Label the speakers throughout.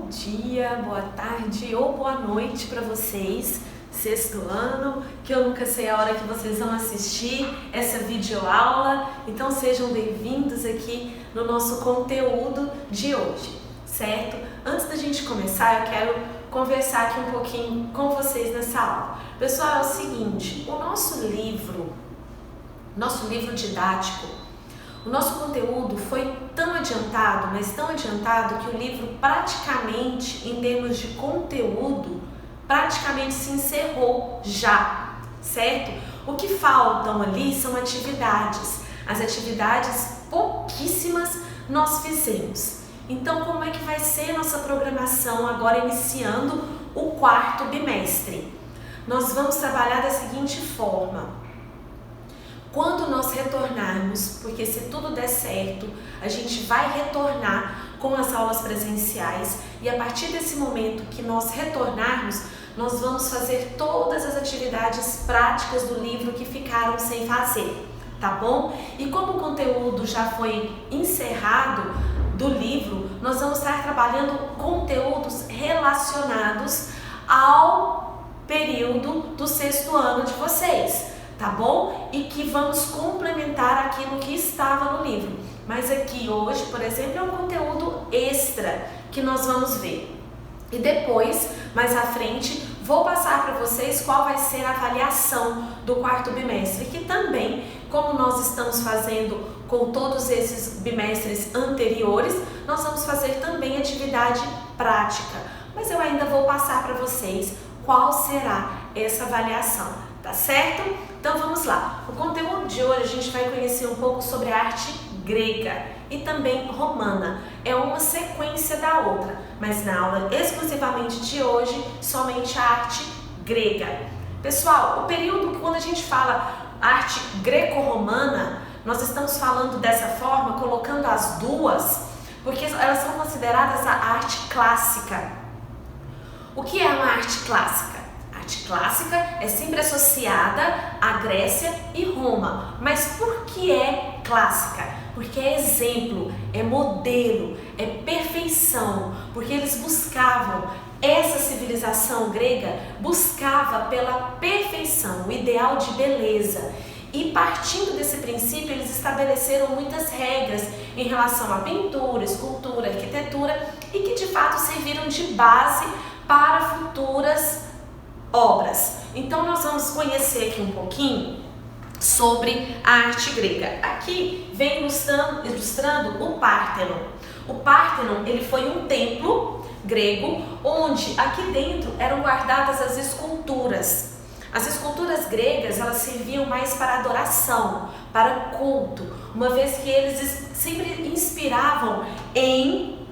Speaker 1: dia, boa tarde ou boa noite para vocês. Sexto ano, que eu nunca sei a hora que vocês vão assistir essa videoaula, então sejam bem-vindos aqui no nosso conteúdo de hoje, certo? Antes da gente começar, eu quero conversar aqui um pouquinho com vocês nessa aula. Pessoal, é o seguinte, o nosso livro didático, o nosso conteúdo foi tão adiantado, mas tão adiantado que o livro praticamente, em termos de conteúdo, praticamente se encerrou já, certo? O que faltam ali são atividades. As atividades, pouquíssimas, nós fizemos. Então, como é que vai ser a nossa programação agora iniciando o quarto bimestre? Nós vamos trabalhar da seguinte forma. Quando nós retornarmos, porque se tudo der certo, a gente vai retornar com as aulas presenciais e a partir desse momento que nós retornarmos, nós vamos fazer todas as atividades práticas do livro que ficaram sem fazer, tá bom? E como o conteúdo já foi encerrado do livro, nós vamos estar trabalhando conteúdos relacionados ao período do sexto ano de vocês, tá bom? E que vamos complementar aquilo que estava no livro. Mas aqui hoje, por exemplo, é um conteúdo extra que nós vamos ver. E depois, mais à frente, vou passar para vocês qual vai ser a avaliação do quarto bimestre, que também, como nós estamos fazendo com todos esses bimestres anteriores, nós vamos fazer também atividade prática. Mas eu ainda vou passar para vocês qual será essa avaliação, tá certo? Então vamos lá. O conteúdo de hoje a gente vai conhecer um pouco sobre a arte grega e também romana. É uma sequência da outra, mas na aula exclusivamente de hoje, somente a arte grega. Pessoal, o período, quando a gente fala arte greco-romana, nós estamos falando dessa forma, colocando as duas, porque elas são consideradas a arte clássica. O que é uma arte clássica? A arte clássica é sempre associada à Grécia e Roma. Mas por que é clássica? Porque é exemplo, é modelo, é perfeição, porque eles buscavam, essa civilização grega buscava pela perfeição, o ideal de beleza. E partindo desse princípio, eles estabeleceram muitas regras em relação à pintura, escultura, arquitetura e que de fato serviram de base para futuras obras. Então nós vamos conhecer aqui um pouquinho sobre a arte grega. Aqui vem ilustrando o Pártenon. O Pártenon, ele foi um templo grego onde aqui dentro eram guardadas as esculturas. As esculturas gregas, elas serviam mais para adoração, para culto, uma vez que eles sempre inspiravam em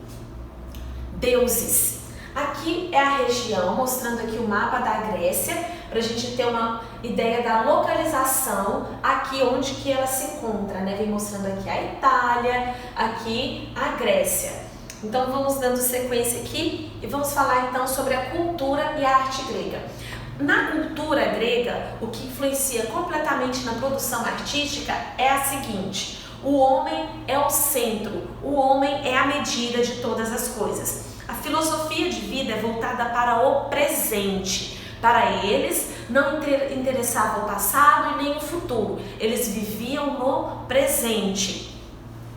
Speaker 1: deuses. Aqui é a região, mostrando aqui o mapa da Grécia, para a gente ter uma ideia da localização aqui onde que ela se encontra, né? Vem mostrando aqui a Itália, aqui a Grécia. Então vamos dando sequência aqui e vamos falar então sobre a cultura e a arte grega. Na cultura grega, o que influencia completamente na produção artística é a seguinte: o homem é o centro, o homem é a medida de todas as coisas. A filosofia de vida é voltada para o presente. Para eles, não interessava o passado e nem o futuro. Eles viviam no presente.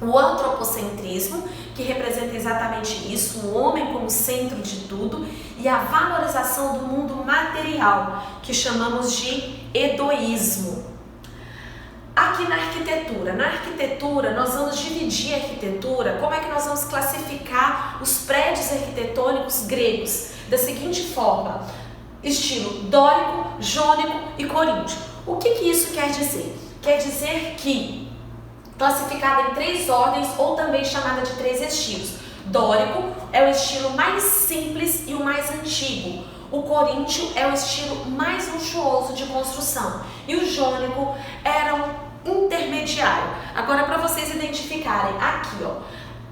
Speaker 1: O antropocentrismo, que representa exatamente isso, o homem como centro de tudo, e a valorização do mundo material, que chamamos de hedoísmo. Aqui na arquitetura nós vamos dividir a arquitetura, como é que nós vamos classificar os prédios arquitetônicos gregos? Da seguinte forma: estilo dórico, jônico e coríntio. O que isso quer dizer? Quer dizer que, classificada em três ordens ou também chamada de três estilos. Dórico é o estilo mais simples e o mais antigo. O coríntio é o estilo mais luxuoso de construção. E o jônico era um intermediário. Agora, para vocês identificarem aqui, ó,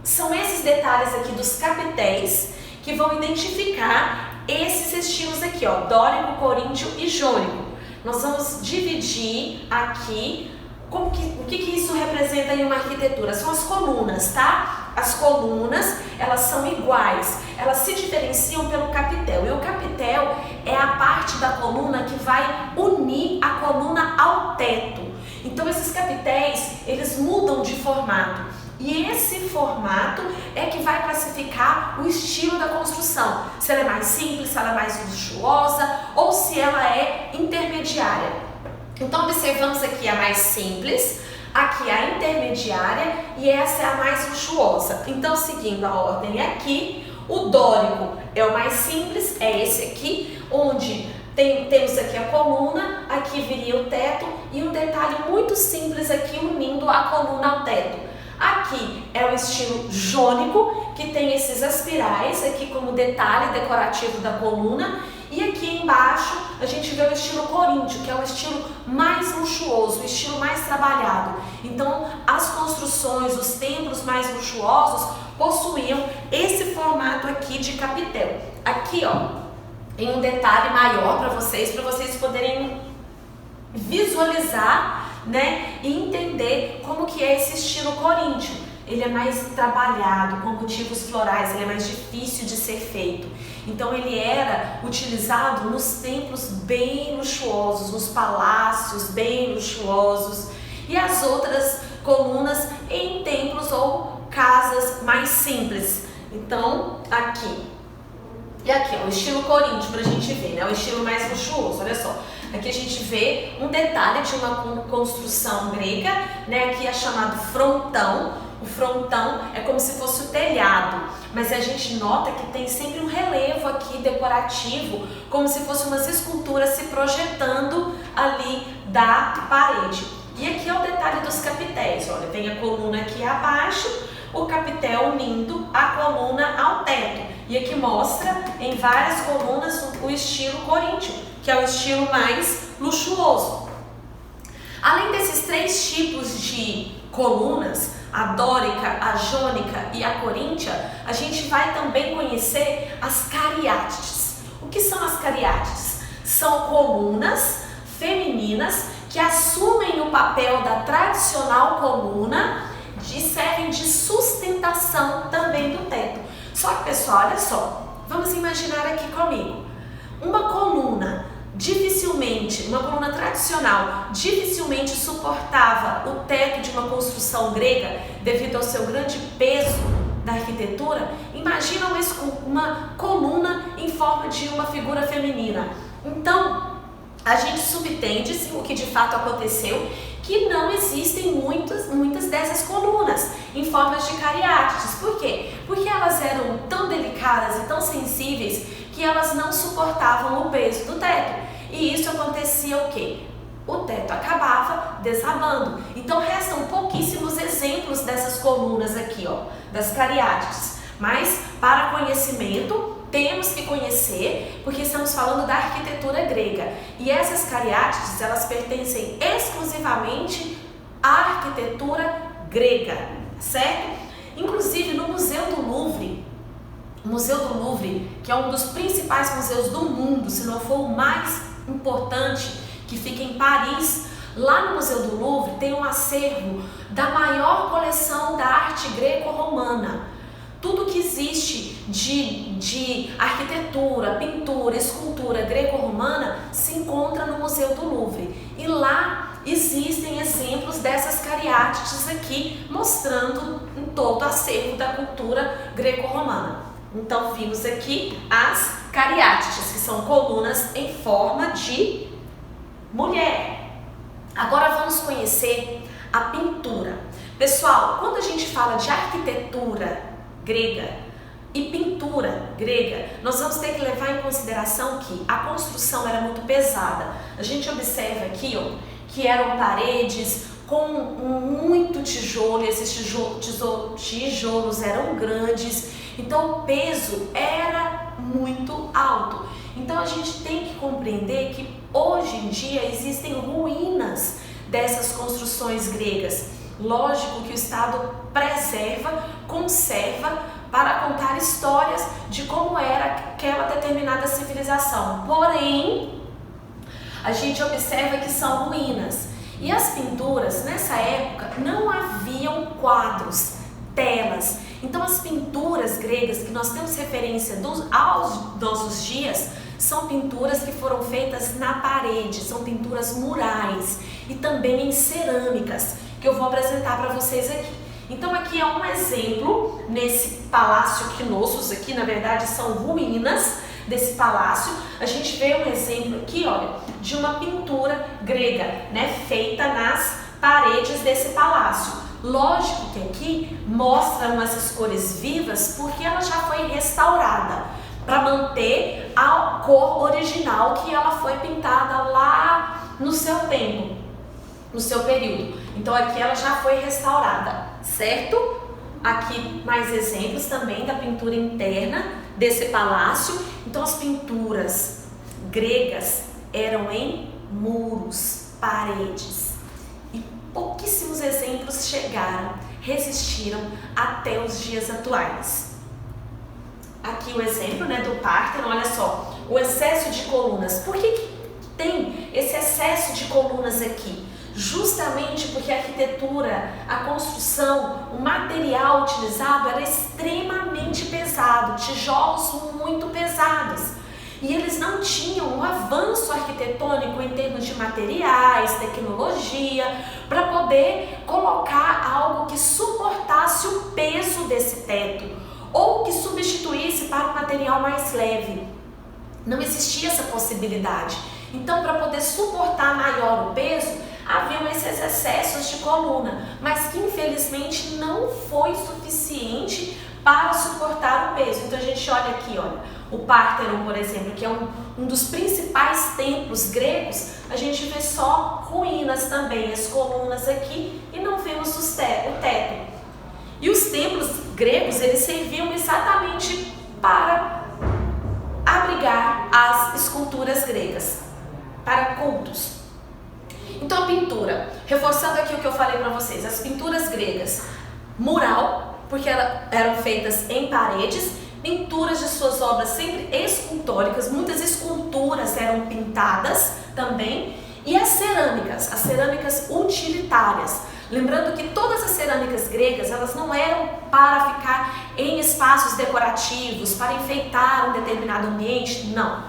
Speaker 1: são esses detalhes aqui dos capitéis que vão identificar esses estilos aqui, ó, dórico, coríntio e jônico. Nós vamos dividir aqui o que isso representa em uma arquitetura? São as colunas, tá? As colunas, elas são iguais, elas se diferenciam pelo capitel. E o capitel é a parte da coluna que vai unir a coluna ao teto. Então esses capitéis, eles mudam de formato. E esse formato é que vai classificar o estilo da construção. Se ela é mais simples, se ela é mais luxuosa ou se ela é intermediária. Então observamos aqui a mais simples, aqui a intermediária e essa é a mais luxuosa. Então, seguindo a ordem aqui, o dórico é o mais simples, é esse aqui, onde temos aqui a coluna, aqui viria o teto e um detalhe muito simples aqui unindo a coluna ao teto. Aqui é o estilo jônico, que tem esses aspirais aqui como detalhe decorativo da coluna. E aqui embaixo a gente vê o estilo coríntio, que é o estilo mais luxuoso, o estilo mais trabalhado. Então as construções, os templos mais luxuosos possuíam esse formato aqui de capitel. Aqui, ó, em um detalhe maior para vocês poderem visualizar, né, e entender como que é esse estilo coríntio. Ele é mais trabalhado, com motivos florais, ele é mais difícil de ser feito. Então ele era utilizado nos templos bem luxuosos, nos palácios bem luxuosos, e as outras colunas em templos ou casas mais simples. Então aqui e aqui é o estilo coríntio para a gente ver, né, o estilo mais luxuoso. Olha só, aqui a gente vê um detalhe de uma construção grega, né, aqui é chamado frontão. O frontão é como se fosse o telhado, mas a gente nota que tem sempre um relevo aqui decorativo, como se fossem umas esculturas se projetando ali da parede. E aqui é o detalhe dos capitéis, olha, tem a coluna aqui abaixo, o capitel unindo a coluna ao teto. E aqui mostra em várias colunas o estilo coríntio, que é o estilo mais luxuoso. Além desses três tipos de colunas, a dórica, a jônica e a coríntia, a gente vai também conhecer as cariátides. O que são as cariátides? São colunas femininas que assumem o papel da tradicional coluna e servem de sustentação também do teto. Só que, pessoal, olha só, vamos imaginar aqui comigo, uma coluna uma coluna tradicional, dificilmente suportava o teto de uma construção grega devido ao seu grande peso da arquitetura. Imagina uma coluna em forma de uma figura feminina. Então, a gente subtende, o que de fato aconteceu, que não existem muitas dessas colunas em formas de cariátides. Por quê? Porque elas eram tão delicadas e tão sensíveis que elas não suportavam o peso do teto. E isso acontecia o quê? O teto acabava desabando. Então restam pouquíssimos exemplos dessas colunas aqui, ó, das cariátides. Mas para conhecimento temos que conhecer, porque estamos falando da arquitetura grega. E essas cariátides, elas pertencem exclusivamente à arquitetura grega, certo? Inclusive no Museu do Louvre, que é um dos principais museus do mundo, se não for o mais importante, que fica em Paris, lá no Museu do Louvre tem um acervo da maior coleção da arte greco-romana. Tudo que existe de arquitetura, pintura, escultura greco-romana se encontra no Museu do Louvre. E lá existem exemplos dessas cariátides aqui, mostrando em todo o acervo da cultura greco-romana. Então vimos aqui as cariátides, que são colunas em forma de mulher. Agora vamos conhecer a pintura. Pessoal, quando a gente fala de arquitetura grega e pintura grega, nós vamos ter que levar em consideração que a construção era muito pesada. A gente observa aqui, ó, que eram paredes com muito tijolo, e esses tijolos eram grandes, então o peso era muito alto. Então a gente tem que compreender que hoje em dia existem ruínas dessas construções gregas. Lógico que o Estado preserva, conserva para contar histórias de como era aquela determinada civilização. Porém, a gente observa que são ruínas. E as pinturas, nessa época, não haviam quadros, telas. Então as pinturas gregas que nós temos referência aos nossos dias são pinturas que foram feitas na parede, são pinturas murais e também em cerâmicas, que eu vou apresentar para vocês aqui. Então aqui é um exemplo nesse palácio Knossos, aqui na verdade são ruínas desse palácio. A gente vê um exemplo aqui, olha, de uma pintura grega, né, feita nas paredes desse palácio. Lógico que aqui mostram essas cores vivas porque ela já foi restaurada para manter a cor original que ela foi pintada lá no seu tempo, no seu período. Então aqui ela já foi restaurada, certo? Aqui mais exemplos também da pintura interna desse palácio. Então as pinturas gregas eram em muros, paredes. E pouquíssimos exemplos chegaram, resistiram até os dias atuais. Aqui o exemplo, né, do Párteno, olha só, o excesso de colunas. Por que tem esse excesso de colunas aqui? Justamente porque a arquitetura, a construção, o material utilizado era extremamente pesado, tijolos muito pesados. E eles não tinham um avanço arquitetônico em termos de materiais, tecnologia, para poder colocar algo que suportasse o peso desse teto ou que substituísse para um material mais leve. Não existia essa possibilidade. Então, para poder suportar maior o peso, haviam esses excessos de coluna, mas que infelizmente não foi suficiente para suportar o peso. Então a gente olha aqui, olha, o Párteno, por exemplo, que é um dos principais templos gregos, a gente vê só ruínas também, as colunas aqui, e não vemos o teto. E os templos gregos, eles serviam exatamente para abrigar as esculturas gregas, para cultos. Então a pintura, reforçando aqui o que eu falei para vocês, as pinturas gregas, mural, porque eram feitas em paredes, pinturas de suas obras sempre escultóricas, muitas esculturas eram pintadas também, e as cerâmicas utilitárias. Lembrando que todas as cerâmicas gregas, elas não eram para ficar em espaços decorativos, para enfeitar um determinado ambiente, não.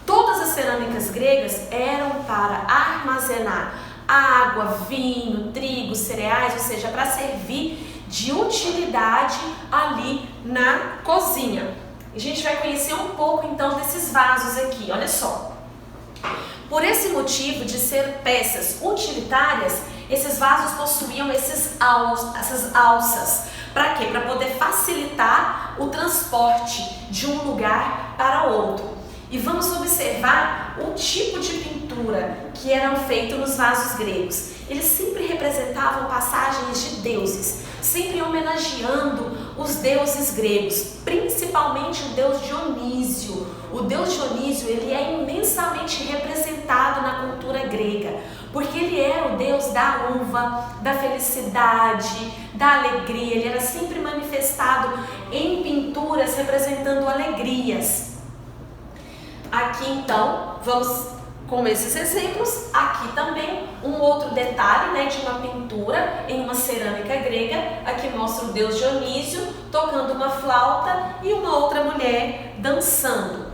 Speaker 1: Todas as cerâmicas gregas eram para armazenar água, vinho, trigo, cereais, ou seja, para servir de utilidade ali na cozinha. A gente vai conhecer um pouco então desses vasos aqui, olha só. Por esse motivo de ser peças utilitárias, esses vasos possuíam essas alças. Para quê? Para poder facilitar o transporte de um lugar para outro. E vamos observar o tipo de pintura que eram feitos nos vasos gregos. Eles sempre representavam passagens de deuses, sempre homenageando os deuses gregos, principalmente o deus Dionísio. O deus Dionísio, ele é imensamente representado na cultura grega, porque ele era o deus da uva, da felicidade, da alegria. Ele era sempre manifestado em pinturas representando alegrias. Aqui então, vamos com esses exemplos. Aqui também um outro detalhe, né, de uma pintura em uma cerâmica grega. Aqui mostra o deus Dionísio tocando uma flauta e uma outra mulher dançando,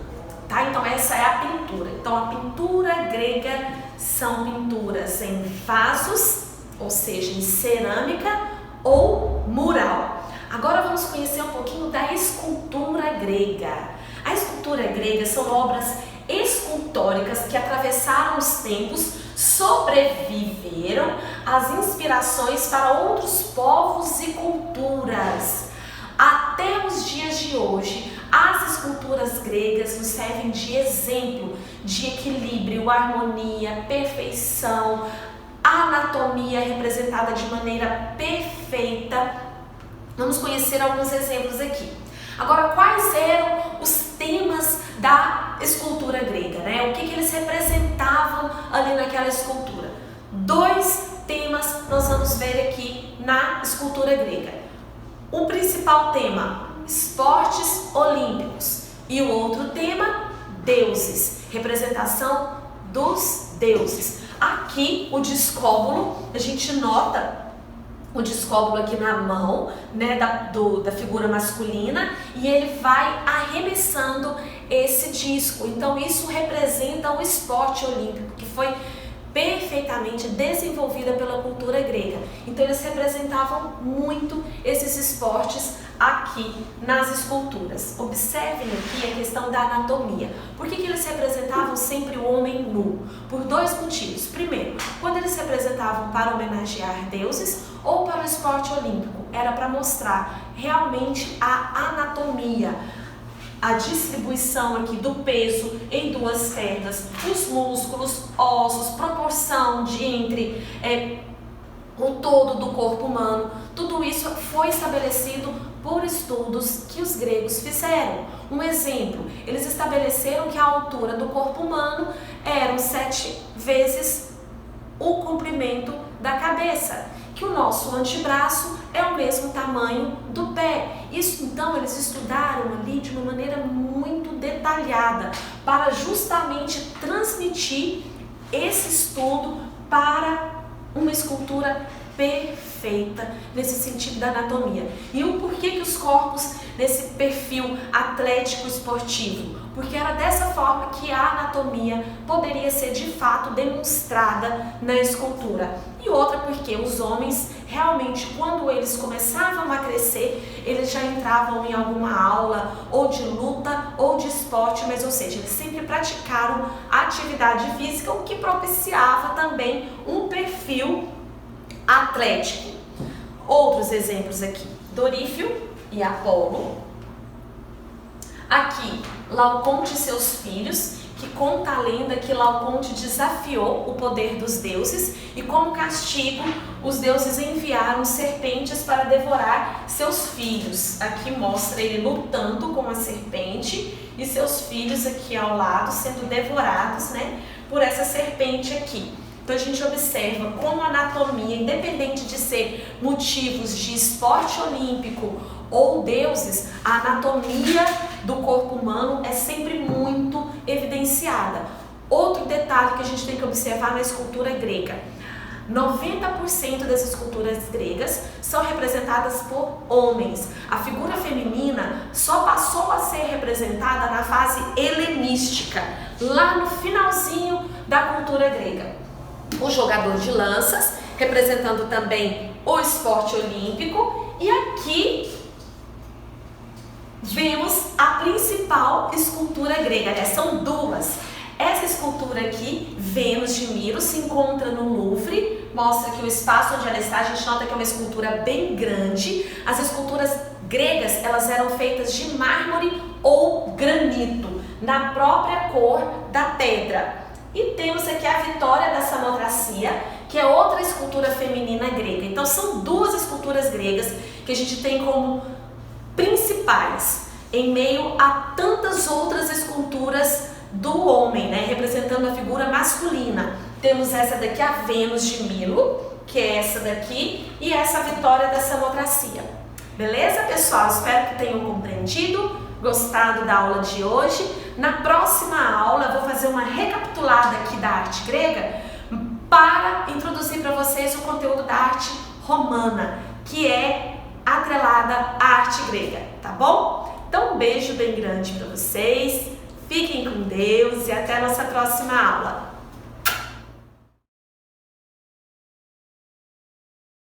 Speaker 1: tá? Então essa é a pintura. Então a pintura grega são pinturas em vasos, ou seja, em cerâmica ou mural. Agora vamos conhecer um pouquinho da escultura grega. A escultura grega são obras escultóricas que atravessaram os tempos, sobreviveram às inspirações para outros povos e culturas. Até os dias de hoje, as esculturas gregas nos servem de exemplo de equilíbrio, harmonia, perfeição, anatomia representada de maneira perfeita. Vamos conhecer alguns exemplos aqui. Agora, quais eram os temas da escultura grega, né? O que eles representavam ali naquela escultura? 2 temas nós vamos ver aqui na escultura grega. O principal tema, esportes olímpicos, e o outro tema, deuses, representação dos deuses. aqui o discóbulo, a gente nota o discóbulo aqui na mão, né, da figura masculina, e ele vai arremessando esse disco. Então isso representa o esporte olímpico, que foi perfeitamente desenvolvida pela cultura grega. Então eles representavam muito esses esportes aqui nas esculturas. Observem aqui a questão da anatomia. Por que eles representavam sempre o homem nu? Por dois motivos. Primeiro, quando eles representavam para homenagear deuses ou para o esporte olímpico, era para mostrar realmente a anatomia, a distribuição aqui do peso em duas pernas, os músculos, ossos, proporção entre o todo do corpo humano. Tudo isso foi estabelecido por estudos que os gregos fizeram. Um exemplo, eles estabeleceram que a altura do corpo humano eram 7 vezes o comprimento da cabeça, que o nosso antebraço é o mesmo tamanho do pé. Isso então eles estudaram ali de uma maneira muito detalhada para justamente transmitir esse estudo para uma escultura perfeita nesse sentido da anatomia. E o porquê que os corpos nesse perfil atlético esportivo? Porque era dessa forma que a anatomia poderia ser de fato demonstrada na escultura. E outra porque os homens realmente, quando eles começavam a crescer, eles já entravam em alguma aula ou de luta ou de esporte, mas ou seja, eles sempre praticaram atividade física, o que propiciava também um perfil atlético. Outros exemplos aqui, Dorífio e Apolo. Aqui, Laoconte e seus filhos, que conta a lenda que Laoconte desafiou o poder dos deuses e como castigo os deuses enviaram serpentes para devorar seus filhos. Aqui mostra ele lutando com a serpente e seus filhos aqui ao lado sendo devorados, né, por essa serpente aqui. Então a gente observa como a anatomia, independente de ser motivos de esporte olímpico ou deuses, a anatomia do corpo humano é sempre muito evidenciada. Outro detalhe que a gente tem que observar na escultura grega: 90% das esculturas gregas são representadas por homens. A figura feminina só passou a ser representada na fase helenística, lá no finalzinho da cultura grega. O jogador de lanças, representando também o esporte olímpico, e aqui vemos a principal escultura grega, aliás, são duas. Essa escultura aqui, Vênus de Milo, se encontra no Louvre, mostra que o espaço onde ela está, a gente nota que é uma escultura bem grande. As esculturas gregas, elas eram feitas de mármore ou granito, na própria cor da pedra. E temos aqui a Vitória da Samotracia, que é outra escultura feminina grega. Então são duas esculturas gregas que a gente tem como principais, em meio a tantas outras esculturas do homem, né, representando a figura masculina. Temos essa daqui, a Vênus de Milo, que é essa daqui, e essa Vitória da Samotracia. Beleza, pessoal? Espero que tenham compreendido, gostado da aula de hoje. Na próxima aula eu vou fazer uma recapitulada aqui da arte grega para introduzir para vocês o conteúdo da arte romana, que é atrelada à arte grega, tá bom? Então um beijo bem grande para vocês, fiquem com Deus e até a nossa próxima aula.